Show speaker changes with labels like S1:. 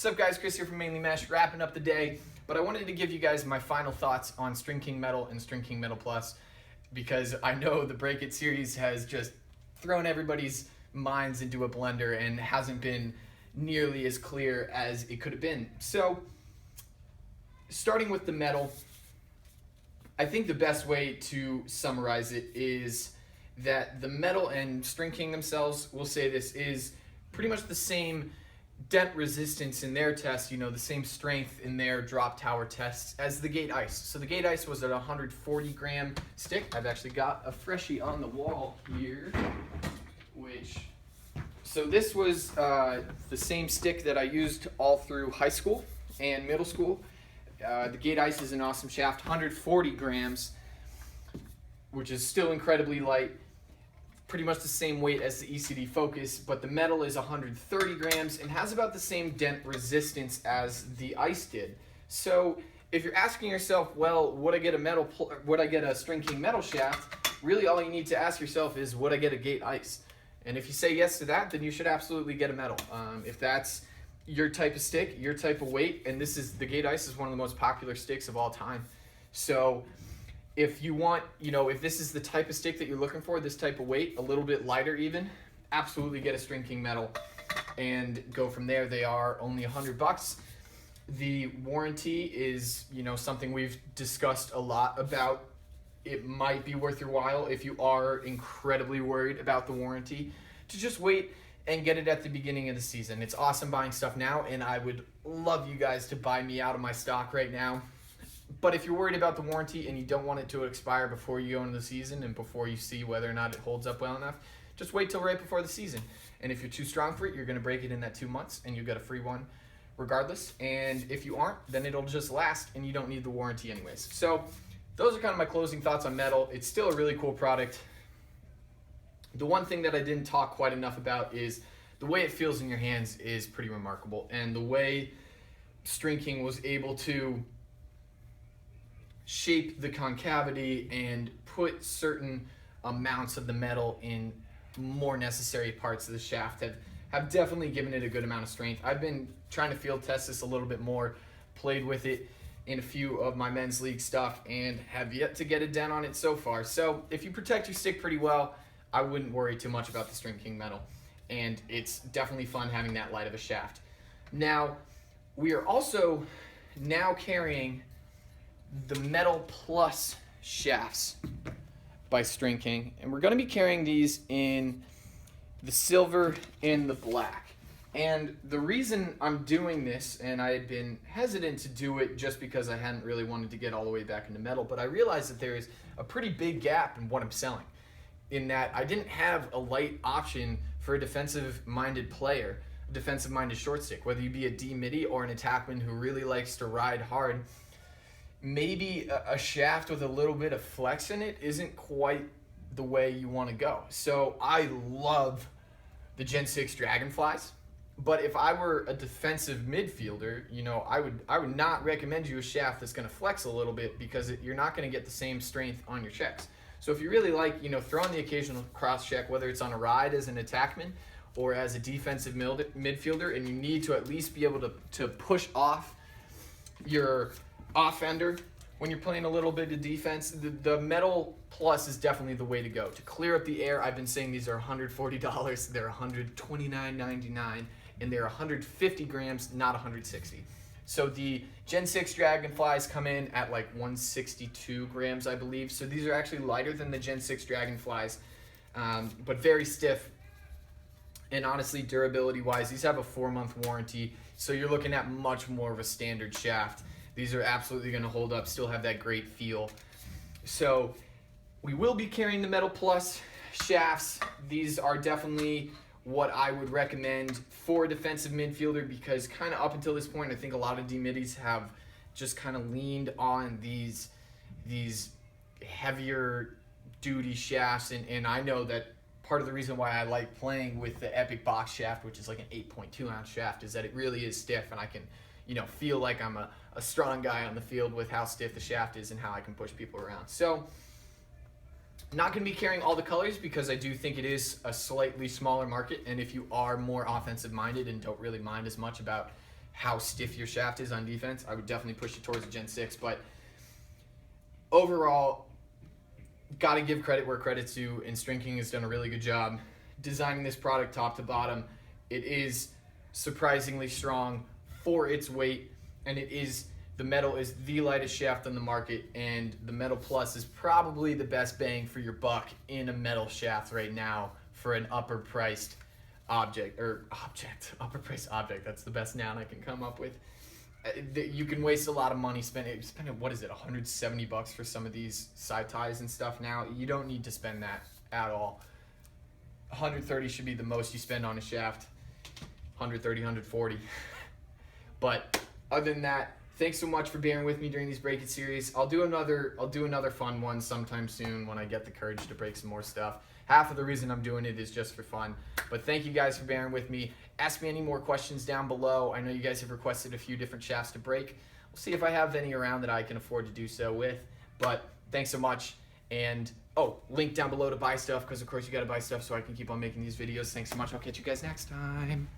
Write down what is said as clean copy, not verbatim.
S1: What's up guys, Chris here from Mainely Mesh, wrapping up the day, but I wanted to give you guys my final thoughts on StringKing Metal and StringKing Metal Plus because I know the Break It series has just thrown everybody's minds into a blender and hasn't been nearly as clear as it could have been. So, starting with the metal, I think the best way to summarize it is that the metal and StringKing themselves, will say this, is pretty much the same dent resistance in their test, the same strength in their drop tower tests as the Gate Ice. So the Gate Ice was at a 140 gram stick. I've actually got a freshie on the wall here, so this was the same stick that I used all through high school and middle school. The Gate Ice is an awesome shaft, 140 grams, which is still incredibly light. Pretty much the same weight as the ECD Focus, but the metal is 130 grams and has about the same dent resistance as the Ice did. So if you're asking yourself, well, would I get a StringKing metal shaft? Really all you need to ask yourself is, would I get a Gate Ice? And if you say yes to that, then you should absolutely get a metal. If that's your type of stick, your type of weight, and the Gate Ice is one of the most popular sticks of all time. So if you want, if this is the type of stick that you're looking for, this type of weight, a little bit lighter even, absolutely get a StringKing metal and go from there. They are only $100. The warranty is, something we've discussed a lot about. It might be worth your while if you are incredibly worried about the warranty to just wait and get it at the beginning of the season. It's awesome buying stuff now, and I would love you guys to buy me out of my stock right now. But if you're worried about the warranty and you don't want it to expire before you go into the season and before you see whether or not it holds up well enough, just wait till right before the season. And if you're too strong for it, you're going to break it in that 2 months and you'll get a free one regardless. And if you aren't, then it'll just last and you don't need the warranty anyways. So those are kind of my closing thoughts on metal. It's still a really cool product. The one thing that I didn't talk quite enough about is the way it feels in your hands is pretty remarkable. And the way StringKing was able to shape the concavity and put certain amounts of the metal in more necessary parts of the shaft have definitely given it a good amount of strength. I've been trying to field test this a little bit more, played with it in a few of my men's league stuff, and have yet to get a dent on it so far. So if you protect your stick pretty well, I wouldn't worry too much about the StringKing metal, and it's definitely fun having that light of a shaft. Now, we are also now carrying the Metal Plus shafts by StringKing, and we're going to be carrying these in the silver and the black. And the reason I'm doing this, and I had been hesitant to do it just because I hadn't really wanted to get all the way back into metal, but I realized that there is a pretty big gap in what I'm selling, in that I didn't have a light option for a defensive-minded player, a defensive-minded short stick, whether you be a D-midi or an attackman who really likes to ride hard. Maybe a shaft with a little bit of flex in it isn't quite the way you want to go. So I love the Gen 6 Dragonflies, but if I were a defensive midfielder, I would not recommend you a shaft that's going to flex a little bit because you're not going to get the same strength on your checks. So if you really like, throw on the occasional cross check, whether it's on a ride as an attackman or as a defensive midfielder, and you need to at least be able to push off your offender when you're playing a little bit of defense, the Metal Plus is definitely the way to go. To clear up the air, I've been saying these are $140, they're $129.99, and they're 150 grams, not 160. So the Gen 6 Dragonflies come in at like 162 grams, I believe. So these are actually lighter than the Gen 6 Dragonflies, but very stiff. And honestly, durability-wise, these have a 4-month warranty, so you're looking at much more of a standard shaft. These are absolutely going to hold up, still have that great feel. So we will be carrying the Metal Plus shafts. These are definitely what I would recommend for a defensive midfielder because kind of up until this point, I think a lot of D-middies have just kind of leaned on these heavier duty shafts. And I know that part of the reason why I like playing with the Epic Box shaft, which is like an 8.2 ounce shaft, is that it really is stiff and I can feel like I'm a strong guy on the field with how stiff the shaft is and how I can push people around. So not going to be carrying all the colors because I do think it is a slightly smaller market, and if you are more offensive minded and don't really mind as much about how stiff your shaft is on defense, I would definitely push it towards a Gen 6. But overall, got to give credit where credit's due, and StringKing has done a really good job designing this product top to bottom. It is surprisingly strong for its weight, and the metal is the lightest shaft on the market, and the Metal Plus is probably the best bang for your buck in a metal shaft right now for an upper priced object. That's the best noun I can come up with. You can waste a lot of money spending what is it, $170 for some of these side ties and stuff now. You don't need to spend that at all. $130 should be the most you spend on a shaft. $130, $140. But other than that, thanks so much for bearing with me during these Break It series. I'll do another fun one sometime soon when I get the courage to break some more stuff. Half of the reason I'm doing it is just for fun. But thank you guys for bearing with me. Ask me any more questions down below. I know you guys have requested a few different shafts to break. We'll see if I have any around that I can afford to do so with. But thanks so much. And link down below to buy stuff, because of course you got to buy stuff so I can keep on making these videos. Thanks so much. I'll catch you guys next time.